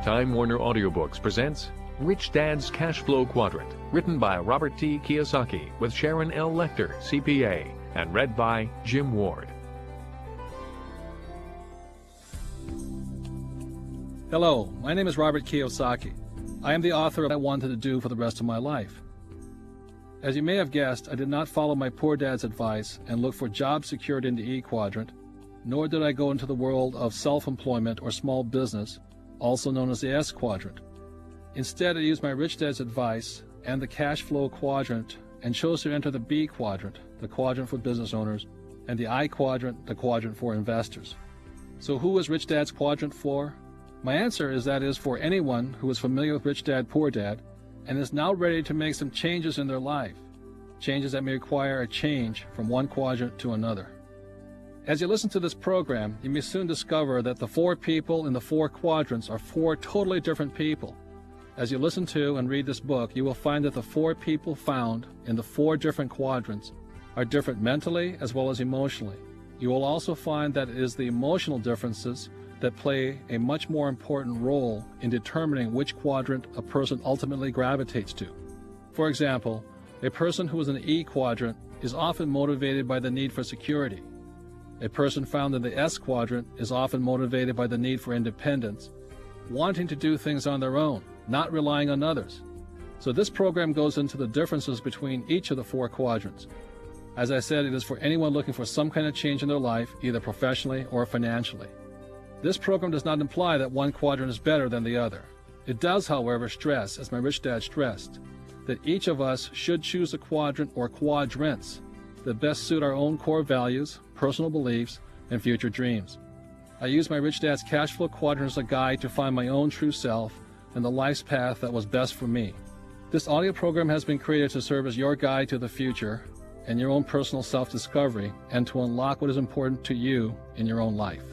Time Warner Audiobooks presents Rich Dad's Cash Flow Quadrant, written by Robert T. Kiyosaki with Sharon L. Lecter, CPA, and read by Jim Ward. Hello, my name is Robert Kiyosaki. I am the author of What I Wanted to Do for the Rest of My Life. As you may have guessed, I did not follow my poor dad's advice and look for job security in the E quadrant, nor did I go into the world of self-employment or small business, also known as the S quadrant. Instead, I used my rich dad's advice and the cash flow quadrant and chose to enter the B quadrant, the quadrant for business owners, and the I quadrant, the quadrant for investors. So who is Rich Dad's quadrant for? My answer is that it is for anyone who is familiar with Rich Dad, Poor Dad and is now ready to make some changes in their life, changes that may require a change from one quadrant to another. As you listen to this program, you may soon discover that the four people in the four quadrants are four totally different people. As you listen to and read this book, you will find that the four people found in the four different quadrants are different mentally as well as emotionally. You will also find that it is the emotional differences that play a much more important role in determining which quadrant a person ultimately gravitates to. For example, a person who is in the E quadrant is often motivated by the need for security. A person found in the S quadrant is often motivated by the need for independence, wanting to do things on their own, not relying on others. So this program goes into the differences between each of the four quadrants. As I said, it is for anyone looking for some kind of change in their life, either professionally or financially. This program does not imply that one quadrant is better than the other. It does, however, stress, as my rich dad stressed, that each of us should choose a quadrant or quadrants that best suit our own core values, personal beliefs, and future dreams. I use my rich dad's cash flow quadrant as a guide to find my own true self and the life's path that was best for me. This audio program has been created to serve as your guide to the future and your own personal self-discovery and to unlock what is important to you in your own life.